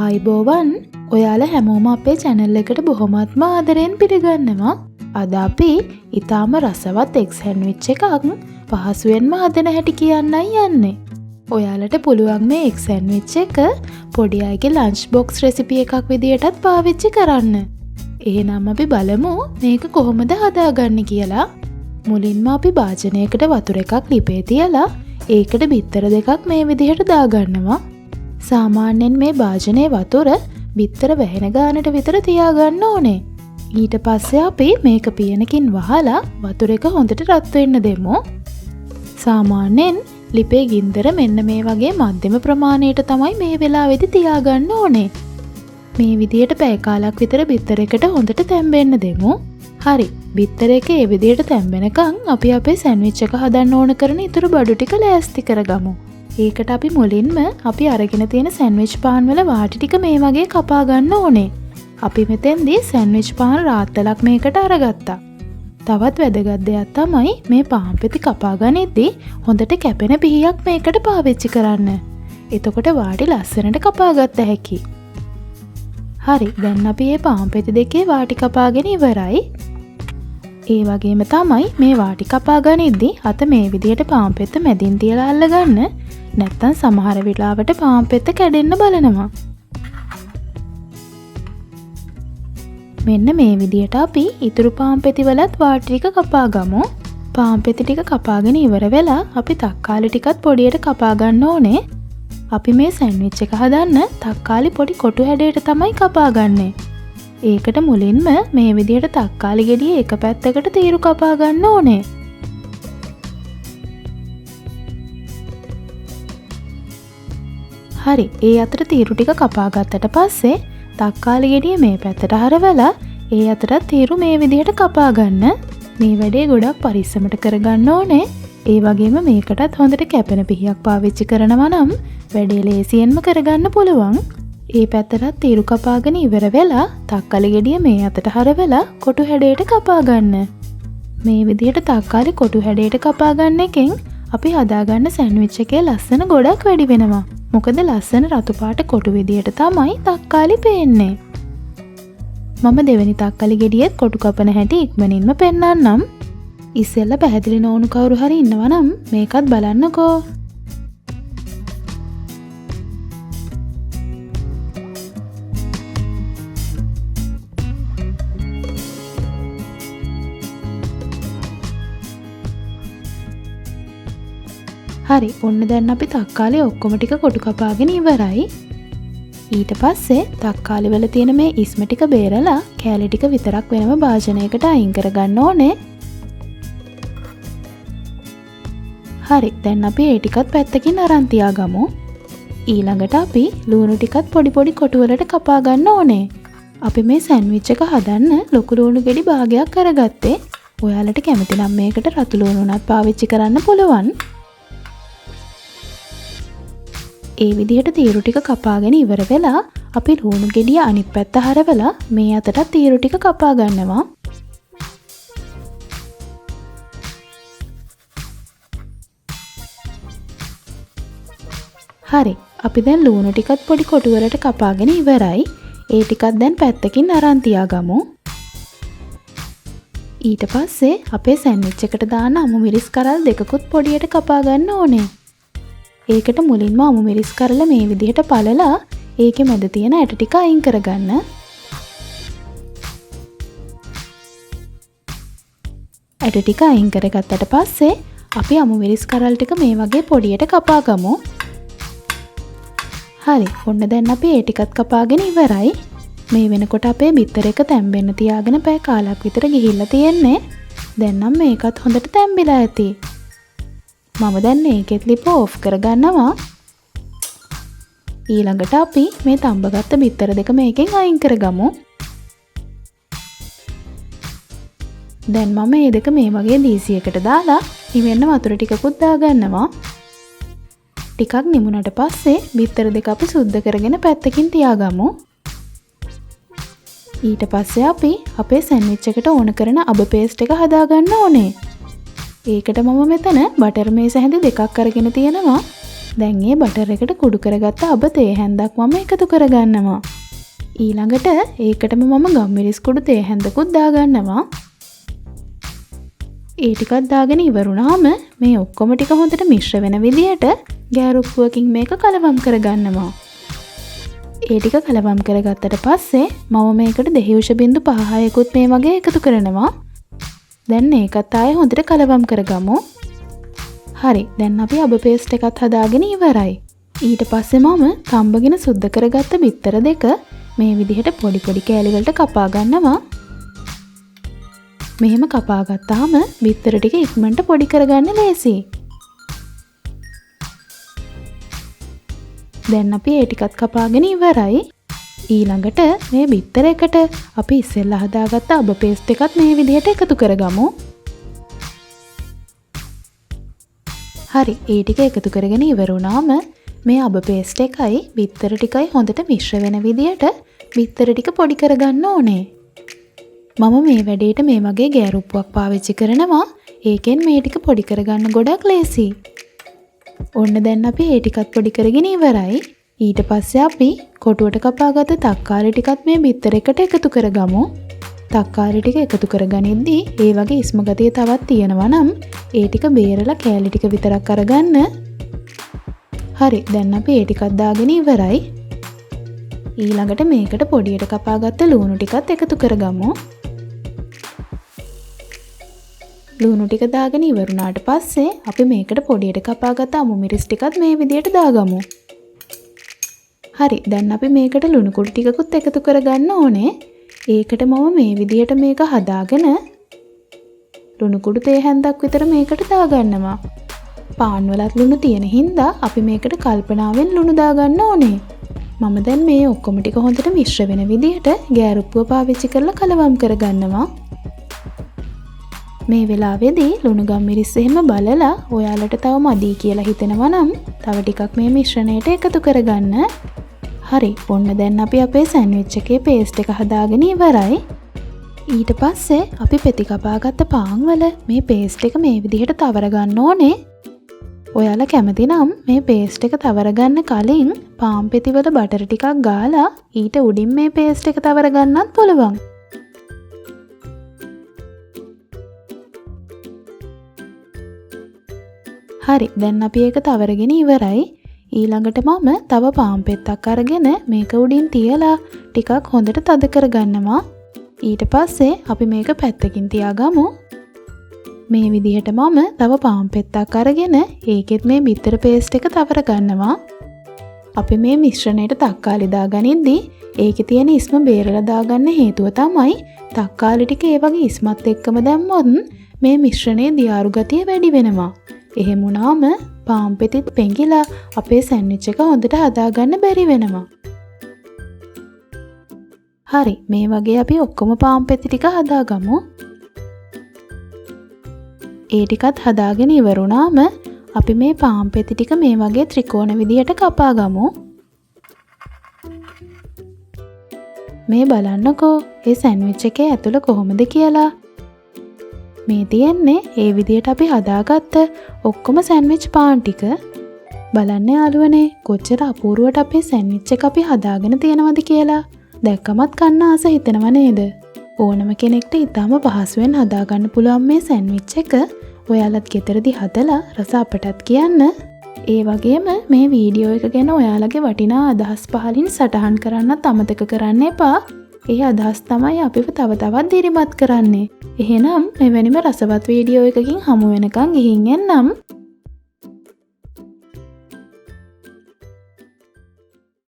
ආයිබෝවන් ඔයාලා හැමෝම අපේ channel එකට බොහොමත්ම ආදරයෙන් පිළිගන්නවා. අද අපි ඊටාම රසවත් egg sandwich එකක් පහසුවෙන්ම හදන හැටි කියන්නයි යන්නේ. ඔයාලට පුළුවන් මේ egg sandwich එක පොඩි අයගේ lunch box recipe එකක් විදියටත් පාවිච්චි කරන්න. එහෙනම් අපි බලමු මේක කොහොමද හදාගන්නේ කියලා. මුලින්ම අපි භාජනයකට වතුර එකක් ලිපේ තියලා ඒකට බිත්තර දෙකක් මේ විදිහට දාගන්නවා. සාමාන්‍යයෙන් මේ භාජනයේ වතුර බිත්තර වැහෙන ගානට විතර තියාගන්න ඕනේ. ඊට පස්සේ අපි මේක පියනකින් වහලා වතුර එක හොඳට රත් වෙන්න දෙමු. සාමාන්‍යයෙන් ලිපේ ගින්දර මෙන්න මේ වගේ මධ්‍යම ප්‍රමාණයට තමයි මේ වෙලාවේදී තියාගන්න ඕනේ. මේ විදියට පැය කාලක් විතර බිත්තර එකට හොඳට තැම්බෙන්න දෙමු. හරි. බිත්තර එක ඒ විදියට තැම්බෙනකන් අපි අපේ සෑන්ඩ්විච් එක හදන්න ඕන කරන ඉතුරු බඩු ටික ලෑස්ති කරගමු. ඒකට අපි මුලින්ම අපි අරගෙන තියෙන සෑන්ඩ්විච් පාන් වල වාටි ටික මේ වගේ කපා ගන්න ඕනේ. අපි මෙතෙන්දී සෑන්ඩ්විච් පාන් රාත්තලක් මේකට අරගත්තා. තවත් වැදගත් දෙයක් තමයි මේ පාන් පෙති කපා ගනිද්දී හොඳට කැපෙන පිහියක් මේකට පාවිච්චි කරන්න. එතකොට වාටි ලස්සනට කපා ගත්ත හැකියි. හරි. දැන් අපි මේ පාන් පෙති දෙකේ වාටි කපාගෙන ඉවරයි. ඒ වගේම තමයි මේ වාටි කපා ගනිද්දී අත මේ විදියට පාන් පෙත්ත මැදින් තියලා අල්ලගන්න. නැත්තම් සමහර වෙලාවට පාන් පෙත්ත කැඩෙන්න බලනවා. මෙන්න මේ විදියට අපි ඉතුරු පාන් පෙති වලත් වාටි ටික කපා ගමු. පාන් පෙති ටික කපාගෙන ඉවර වෙලා අපි තක්කාලි ටිකත් පොඩියට කපා ගන්න ඕනේ. අපි මේ සෑන්ඩ්විච් එක හදන්න තක්කාලි පොඩි කොටු හැඩයට තමයි කපා ගන්නෙ. ඒකට මුලින්ම මේ විදියට තක්කාලි ගෙඩිය එක පැත්තකට තීරු කපා ගන්න ඕනේ. හරි. ඒ අතර තීරු ටික කපා ගත්තට පස්සේ තක්කාලි ගෙඩිය මේ පැත්තට හරවලා ඒ අතරත් තීරු මේ විදියට කපා ගන්න. මේ වැඩේ ගොඩක් පරිස්සමට කරගන්න ඕනේ. ඒ වගේම මේකටත් හොඳට කැපෙන පිහියක් පාවිච්චි කරනවා නම් වැඩේ ලේසියෙන්ම කරගන්න පුළුවන්. ඒ පැත්තටත් තීරු කපාගෙන ඉවර වෙලා තක්කාලි ගෙඩිය මේ අතට හරවලා කොටු හැඩයට කපා ගන්න. මේ විදියට තක්කාලි කොටු හැඩයට කපා ගන්න එකෙන් අපි හදාගන්න සෑන්ඩ්විච් එකේ ලස්සන ගොඩක් වැඩි වෙනවා. මොකද ලස්සන රතු පාට කොටු විදියට තමයි තක්කාලි පේන්නේ. මම දෙවෙනි තක්කාලි ගෙඩියෙත් කොටු කපන හැටි ඉක්මනින්ම පෙන්නන්නම්. ඉස්සෙල්ලා පැහැදිලි නොවුණු කවුරු හරි ඉන්නවා නම් මේකත් බලන්නකෝ. හරි. ඔන්න දැන් අපි තක්කාලි ඔක්කොම ටික කොටු කපාගෙන ඉවරයි. ඊට පස්සේ තක්කාලි වල තියෙන මේ ඉස්ම ටික බේරලා කෑලි ටික විතරක් වෙනම භාජනයකට අයින් කරගන්න ඕනේ. හරි. දැන් අපි ඒ ටිකත් පැත්තකින් අරන් තියාගමු. ඊළඟට අපි ලුණු ටිකත් පොඩි පොඩි කොටු වලට කපා ගන්න ඕනේ. අපි මේ සෑන්ඩ්විච් එක හදන්න ලොකු ලුණු ගෙඩි භාගයක් අරගත්තේ. ඔයාලට කැමති නම් මේකට රතු ලුණු උනත් පාවිච්චි කරන්න පුළුවන්. ඒ විදිහට තීරු ටික කපාගෙන ඉවර වෙලා අපි ලුණු ගෙඩිය අනිත් පැත්ත හරවලා මේ අතට තීරු ටික කපා ගන්නවා. හරි. අපි දැන් ලුණු ටිකත් පොඩි කොටු වලට කපාගෙන ඉවරයි. ඒ ටිකත් දැන් පැත්තකින් අරන් තියාගමු. ඊට පස්සේ අපේ සෑන්ඩ්විච් එකට දාන අමු මිරිස් කරල් දෙකකුත් පොඩියට කපා ගන්න ඕනේ. ඒකට මුලින්ම අමු මිරිස් කරලා මේ විදිහට පළලා ඒකේ මැද තියෙන ඇට ටික අයින් කරගන්න. ඇට ටික අයින් කරගත්තට පස්සේ අපි අමු මිරිස් කරල් ටික මේ වගේ පොඩියට කපා ගමු. හරි. ඔන්න දැන් අපි ඒ ටිකත් කපාගෙන ඉවරයි. මේ වෙනකොට අපේ බිත්තර එක තැම්බෙන්න තියාගෙන පැය කාලක් විතර ගිහිල්ලා තියෙන්නේ. දැන් නම් මේකත් හොඳට තැම්බිලා ඇති. මම දැන් මේකෙත් ලිප ඕෆ් කරගන්නවා. ඊළඟට අපි මේ තඹගත්ත බිත්තර දෙක මේකෙන් අයින් කරගමු. දැන් මම මේ දෙක මේ වගේ දීසියකට දාලා නිවෙන්න වතුර ටිකකුත් දාගන්නවා. ටිකක් නිමුණට පස්සේ බිත්තර දෙක අපි සුද්ධ කරගෙන පැත්තකින් තියාගමු. ඊට පස්සේ අපි අපේ සෑන්ඩ්විච් එකට ඕන කරන අබ පේස්ට් එක හදාගන්න ඕනේ. ඒකට මම මෙතන බටර් මේස හැඳි දෙකක් අරගෙන තියෙනවා. දැන් මේ බටර් එකට කුඩු කරගත්ත අබ තේ හැන්දක් මම එකතු කරගන්නවා. ඊළඟට ඒකටම මම ගම්මිරිස් කුඩු තේ හැන්දකුත් දාගන්නවා. ඒ ටිකක් දාගෙන ඉවරුණාම මේ ඔක්කොම ටික හොඳට මිශ්‍ර වෙන විදියට ගෑරුප්පුවකින් මේක කලවම් කරගන්නවා. ඒ ටික කලවම් කරගත්තට පස්සේ මම මේකට දෙහි උෂ බිංදු 5-6කුත් මේ වගේ එකතු කරනවා. දැන් ඒකත් ආයේ හොඳට කලවම් කරගමු. හරි, දැන් අපි අබ පේස්ට් එකත් හදාගෙන ඉවරයි. ඊට පස්සේ මම තම්බගෙන සුද්ධ කරගත්ත බිත්තර දෙක මේ විදිහට පොඩි පොඩි කෑලි වලට කපා ගන්නවා. මෙහෙම කපා ගත්තාම බිත්තර ටික ඉක්මනට පොඩි කරගන්න ලේසියි. දැන් අපි ඒ ටිකත් කපාගෙන ඉවරයි. ඊළඟට මේ බිත්තර එකට අපි ඉස්සෙල්ලා හදාගත්ත අබ පේස්ට් එකත් මේ විදිහට එකතු කරගමු. හරි, ඒ ටික එකතු කරගෙන ඉවරුණාම මේ අබ පේස්ට් එකයි බිත්තර ටිකයි හොඳට මිශ්‍ර වෙන විදියට බිත්තර ටික පොඩි කරගන්න ඕනේ. මම මේ වැඩේට මේ වගේ ගෑරුප්පුවක් පාවිච්චි කරනවා. ඒකෙන් මේ ටික පොඩි කරගන්න ගොඩක් ලේසියි. ඔන්න දැන් අපි ඒ ටිකත් පොඩි කරගෙන ඉවරයි. ඊට පස්සේ අපි කොටුවට කපාගත්ත තක්කාලි ටිකත් මේ බිත්තර එකට එකතු කරගමු. තක්කාලි ටික එකතු කරගනිද්දී ඒ වගේ ඉස්ම ගතිය තවත් තියෙනවා නම් ඒ ටික බේරලා කෑලි ටික විතරක් අරගන්න. හරි, දැන් අපි ඒ ටිකත් දාගෙන ඉවරයි. ඊළඟට මේකට පොඩියට කපාගත්ත ලුණු ටිකත් එකතු කරගමු. ලුණු ටික දාගෙන ඉවරුණාට පස්සේ අපි මේකට පොඩියට කපාගත්ත අමු මිරිස් ටිකත් මේ විදියට දාගමු. හරි, දැන් අපි මේකට ලුණු කුඩු ටිකකුත් එකතු කරගන්න ඕනේ. ඒකට මම මේ විදියට මේක හදාගෙන ලුණු කුඩු තේ හැන්දක් විතර මේකට දාගන්නවා. පාන් වලත් ලුණු තියෙන හින්දා අපි මේකට කල්පනාවෙන් ලුණු දාගන්න ඕනේ. මම දැන් මේ ඔක්කොම ටික හොඳට මිශ්‍ර වෙන විදියට ගෑරුප්පුව පාවිච්චි කරලා කලවම් කරගන්නවා. මේ වෙලාවේදී ලුණු ගම්මිරිස් එහෙම බලලා ඔයාලට තව මදි කියලා හිතෙනවා නම් තව ටිකක් මේ මිශ්‍රණයට එකතු කරගන්න. හරි, ඔන්න දැන් අපි අපේ සෑන්ඩ්විච් එකේ පේස්ට් එක හදාගෙන ඉවරයි. ඊට පස්සේ අපි පෙති කපාගත්ත පාන් වල මේ පේස්ට් එක මේ විදිහට තවර ගන්න ඕනේ. ඔයාලා කැමති නම් මේ පේස්ට් එක තවර ගන්න කලින් පාන් පෙති වල බටර් ටිකක් ගාලා ඊට උඩින් මේ පේස්ට් එක තවර ගන්නත් පුළුවන්. හරි, දැන් අපි ඒක තවරගෙන ඉවරයි. ඊළඟට මම තව පාන් පෙත්තක් අරගෙන මේක උඩින් තියලා ටිකක් හොඳට තද කරගන්නවා. ඊට පස්සේ අපි මේක පැත්තකින් තියාගමු. මේ විදිහට මම තව පාන් පෙත්තක් අරගෙන ඒකෙත් මේ බිත්තර පේස්ට් එක තවර ගන්නවා. අපි මේ මිශ්‍රණයට තක්කාලි දාගනිද්දී ඒකේ තියෙන ඉස්ම බේරලා දාගන්න හේතුව තමයි තක්කාලි ටික ඒ වගේ ඉස්මත් එක්කම දැම්මොත් මේ මිශ්‍රණයේ දියාරු ගතිය වැඩි වෙනවා. එහෙම වුණාම පාන් පෙතිත් පෙඟිලා අපේ සෑන්ඩ්විච් එක හොඳට හදාගන්න බැරි වෙනවා. හරි, මේ වගේ අපි ඔක්කොම පාන් පෙති ටික හදාගමු. ඒ ටිකත් හදාගෙන ඉවරුණාම අපි මේ පාන් පෙති ටික මේ වගේ ත්‍රිකෝණ විදියට කපා ගමු. මේ බලන්නකෝ මේ සෑන්ඩ්විච් එකේ ඇතුළ කොහොමද කියලා. මේ තියෙන්නේ ඒ විදියට අපි හදාගත්ත ඔක්කොම සෑන්ඩ්විච් පාන් ටික. බලන්න යාළුවනේ කොච්චර අපූර්වට අපේ සෑන්ඩ්විච් එක අපි හදාගෙන තියෙනවද කියලා. දැක්කමත් කන්න ආස හිතෙනව නේද? ඕනම කෙනෙක්ට ඉතාම පහසුවෙන් හදාගන්න පුළුවන් මේ සෑන්ඩ්විච් එක ඔයාලත් ගෙදරදී හදලා රස අපටත් කියන්න. ඒ වගේම මේ වීඩියෝ එක ගැන ඔයාලගේ වටිනා අදහස් පහලින් සටහන් කරන්නත් අමතක කරන්න එපා. ඒ අදහස් තමයි අපිව තව තවත් දිරිමත් කරන්නේ. එහෙනම් මෙවැනිම රසවත් වීඩියෝ එකකින් හමු වෙනකන් ගිහින් එන්නම්.